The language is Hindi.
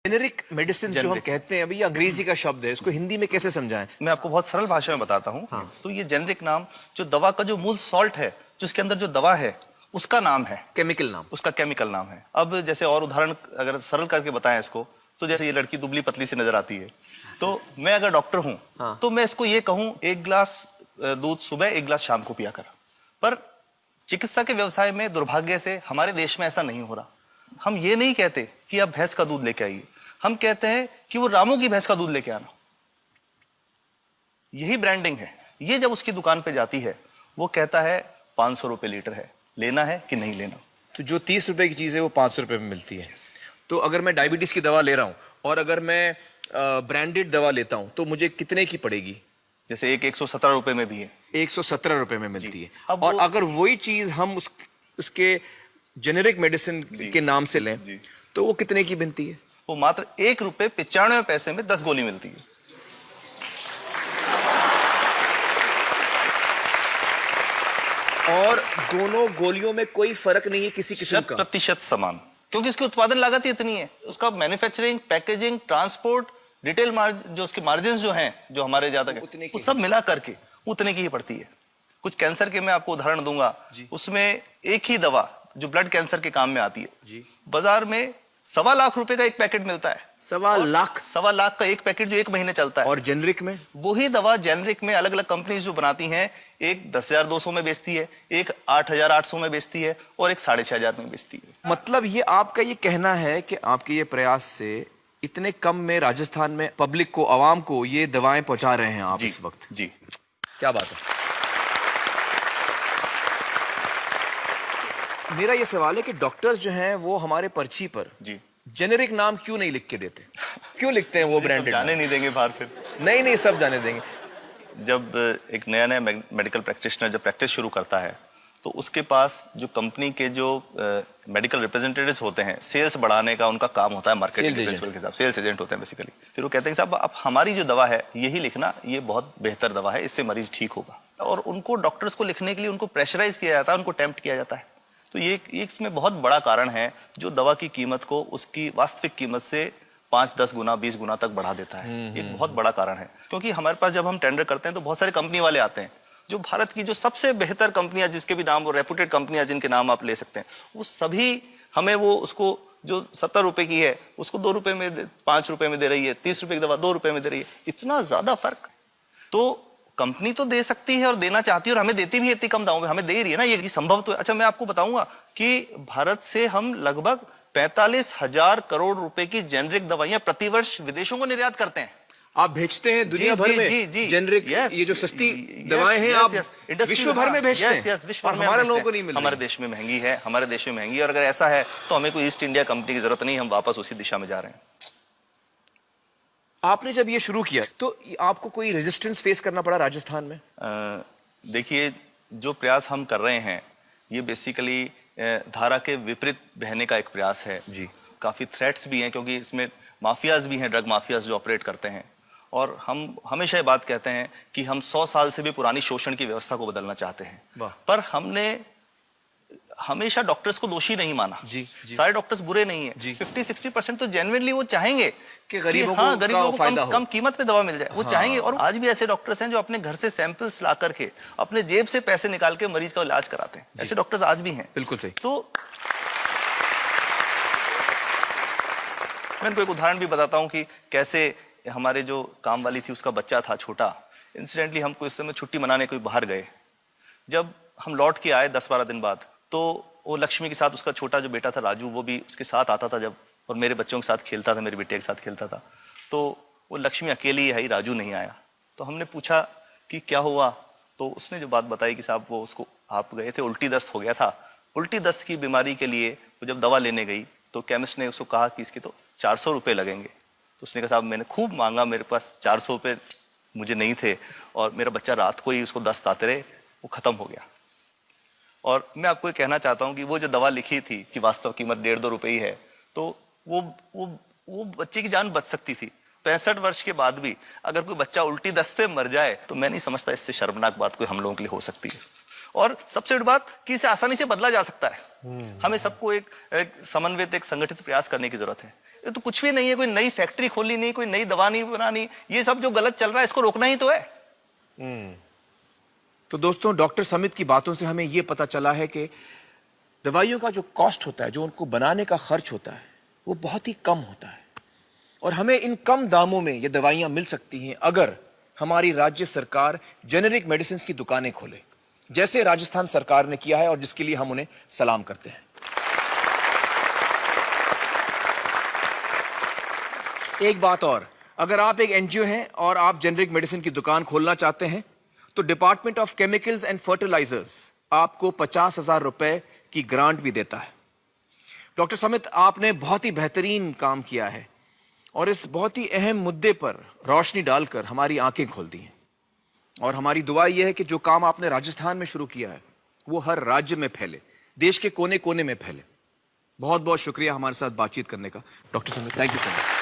जेनेरिक मेडिसिन जो हम कहते हैं अभी, ये अंग्रेजी का शब्द है, इसको हिंदी में कैसे समझाएं? मैं आपको बहुत सरल भाषा में बताता हूँ। तो ये जेनेरिक नाम जो दवा का जो मूल सॉल्ट है, जो इसके अंदर जो दवा है उसका नाम है, केमिकल नाम, उसका केमिकल नाम है। अब जैसे और उदाहरण अगर सरल करके बताएं इसको, तो जैसे ये लड़की दुबली पतली सी नजर आती है, तो मैं अगर डॉक्टर हूं तो मैं इसको ये कहूं, एक गिलास दूध सुबह, एक गिलास शाम को पिया कर। पर चिकित्सा के व्यवसाय में दुर्भाग्य से हमारे देश में ऐसा नहीं हो रहा। हम ये नहीं कहते कि आप भैंस का दूध लेके आइए, हम कहते हैं कि वो रामू की भैंस का दूध लेके आना। यही ब्रांडिंग है। ये जब उसकी दुकान पे जाती है, वो कहता है 500 रुपए लीटर है, लेना है कि नहीं लेना। तो जो 30 रुपए की चीज है वो 500 रुपए में मिलती है। तो अगर मैं डायबिटीज की दवा ले रहा हूँ और अगर मैं ब्रांडेड दवा लेता हूँ तो मुझे कितने की पड़ेगी? जैसे एक 117 रुपए में भी है, 117 रुपए में मिलती है। अब और अगर वही चीज हम उसके जेनेरिक मेडिसिन के नाम से लें तो वो कितने की बनती है? वो मात्र 1 रुपए 95 पैसे में 10 गोली मिलती है। और दोनों गोलियों में कोई फर्क नहीं है किसी किस्म का? 100% समान, क्योंकि इसकी उत्पादन लागत ही इतनी है। उसका manufacturing, packaging, transport, retail margin, जो उसके मार्जिन जो हैं, जो हमारे ज्यादा वो सब मिला करके उतने की ही पड़ती है। कुछ कैंसर के मैं आपको उदाहरण दूंगा, उसमें एक ही दवा जो ब्लड कैंसर के काम में आती है, बाजार में 1.25 लाख रुपए का एक पैकेट मिलता है। 1.25 लाख का एक पैकेट जो 1 महीने चलता है। और जेनरिक में वही दवा जेनरिक में अलग अलग कंपनीज जो बनाती हैं, एक 10,200 में बेचती है, एक 8,800 में बेचती है और एक 6,500 में बेचती है। मतलब ये आपका ये कहना है कि आपके ये प्रयास से इतने कम में राजस्थान में पब्लिक को, आवाम को ये दवाएं पहुंचा रहे हैं आप इस वक्त? जी, क्या बात है। मेरा ये सवाल है कि डॉक्टर्स जो हैं वो हमारे पर्ची पर जेनेरिक नाम क्यों नहीं लिख के देते? क्यों लिखते हैं वो ब्रांडेड? जाने नहीं देंगे बाहर फिर? नहीं, सब जाने देंगे। जब एक नया मेडिकल प्रैक्टिशनर जब प्रैक्टिस शुरू करता है, तो उसके पास जो कंपनी के जो मेडिकल रिप्रेजेंटेटिव्स होते हैं, सेल्स बढ़ाने का उनका काम होता है, मार्केटिंग प्रिंसिपल के हिसाब से सेल्स एजेंट होते हैं बेसिकली। फिर वो कहते हैं साहब आप हमारी जो दवा है यही लिखना, ये बहुत बेहतर दवा है, इससे मरीज ठीक होगा। और उनको, डॉक्टर्स को लिखने के लिए उनको प्रेशराइज किया जाता है, उनको टेम्प्ट किया जाता है। तो ये इसमें बहुत बड़ा कारण है जो दवा की कीमत को उसकी वास्तविक कीमत से 5-10 गुना 20 गुना तक बढ़ा देता है। एक बहुत बड़ा कारण है, क्योंकि हमारे पास जब हम टेंडर करते हैं तो बहुत सारे कंपनी वाले आते हैं, जो भारत की जो सबसे बेहतर कंपनियां, जिसके भी नाम, वो रेपुटेड कंपनियां जिनके नाम आप ले सकते हैं, वो सभी हमें वो उसको जो 70 रुपए की है उसको 2 रुपए में, 5 रुपए में दे रही है। 30 रुपए की दवा 2 रुपए में दे रही है। इतना ज्यादा फर्क। तो कंपनी तो दे सकती है और देना चाहती है, और हमें देती भी है इतनी कम दामों में, हमें दे रही है ना, ये संभव तो है। अच्छा, मैं आपको बताऊंगा कि भारत से हम लगभग 45,000 करोड़ रुपए की जेनरिक दवाइयां प्रतिवर्ष विदेशों को निर्यात करते हैं। आप भेजते हैं दुनिया भर में जेनरिक, ये जो सस्ती दवाएं हैं आप विश्व भर में भेजते हैं? और हमारे लोगों को नहीं मिल रही। हमारे देश में महंगी है, हमारे देश में महंगी है। और अगर ऐसा है तो हमें कोई ईस्ट इंडिया कंपनी की जरूरत नहीं, हम वापस उसी दिशा में जा रहे हैं। आपने जब ये शुरू किया तो आपको कोई रेजिस्टेंस फेस करना पड़ा राजस्थान में? देखिए, जो प्रयास हम कर रहे हैं ये बेसिकली धारा के विपरीत बहने का एक प्रयास है जी। काफी थ्रेट्स भी हैं, क्योंकि इसमें माफियाज भी हैं, ड्रग माफियाज जो ऑपरेट करते हैं। और हम हमेशा ये बात कहते हैं कि हम 100 साल से भी पुरानी शोषण की व्यवस्था को बदलना चाहते हैं। पर हमने हमेशा डॉक्टर्स को दोषी नहीं माना। सारे डॉक्टर्स बुरे नहीं है। 50-60% तो जेन्युइनली वो चाहेंगे कि गरीबों को कम कीमत पे दवा मिल जाए, वो चाहेंगे। और आज भी ऐसे डॉक्टर्स हैं जो अपने घर से सैंपल्स ला करके अपने जेब से पैसे निकाल के मरीज का इलाज कराते हैं। ऐसे डॉक्टर्स आज भी हैं। बिल्कुल सही। तो मैं इनको एक उदाहरण भी बताता हूँ कि कैसे हमारे जो काम वाली थी, उसका बच्चा था छोटा। इंसिडेंटली हम इस समय छुट्टी मनाने कोई बाहर गए। जब हम लौट के आए 10-12 दिन बाद, तो वो लक्ष्मी के साथ उसका छोटा जो बेटा था राजू, वो भी उसके साथ आता था जब, और मेरे बच्चों के साथ खेलता था, मेरे बेटे के साथ खेलता था। तो वो लक्ष्मी अकेली आई, राजू नहीं आया। तो हमने पूछा कि क्या हुआ, तो उसने जो बात बताई कि साहब वो उसको, आप गए थे, उल्टी दस्त हो गया था। उल्टी दस्त की बीमारी के लिए वो जब दवा लेने गई तो केमिस्ट ने उसको कहा कि इसके तो 400 रुपये लगेंगे। तो उसने कहा साहब मैंने खूब मांगा, मेरे पास 400 रुपये मुझे नहीं थे, और मेरा बच्चा रात को ही उसको दस्त आते रहे, वो खत्म हो गया। और मैं आपको ये कहना चाहता हूं कि वो जो दवा लिखी थी कि वास्तव कीमत 1.5-2 रुपए ही है, तो वो बच्चे की जान बच सकती थी। 65 वर्ष के बाद भी अगर कोई बच्चा उल्टी दस्त से मर जाए तो मैं नहीं समझता इससे शर्मनाक बात कोई हम लोगों के लिए हो सकती है। और सबसे बड़ी बात कि इसे आसानी से बदला जा सकता है। हमें सबको एक समन्वित, एक संगठित प्रयास करने की जरूरत है। ये तो कुछ भी नहीं है, कोई नई फैक्ट्री खोलनी नहीं, कोई नई दवा नहीं बनानी, ये सब जो गलत चल रहा है इसको रोकना ही तो है। तो दोस्तों, डॉक्टर समित की बातों से हमें यह पता चला है कि दवाइयों का जो कॉस्ट होता है, जो उनको बनाने का खर्च होता है, वो बहुत ही कम होता है और हमें इन कम दामों में ये दवाइयां मिल सकती हैं अगर हमारी राज्य सरकार जेनेरिक मेडिसिन की दुकानें खोले, जैसे राजस्थान सरकार ने किया है और जिसके लिए हम उन्हें सलाम करते हैं। एक बात और, अगर आप एक एनजीओ हैं और आप जेनेरिक मेडिसिन की दुकान खोलना चाहते हैं तो department of chemicals and fertilizers आपको 50,000 रुपए की ग्रांट भी देता है। डॉक्टर समित, आपने बहुत ही बेहतरीन काम किया है और इस बहुत ही अहम मुद्दे पर रोशनी डालकर हमारी आंखें खोल दी हैं और हमारी दुआ यह है कि जो काम आपने राजस्थान में शुरू किया है वो हर राज्य में फैले, देश के कोने कोने में फैले। बहुत बहुत शुक्रिया हमारे साथ बातचीत करने का doctor Samit. Thank you so much.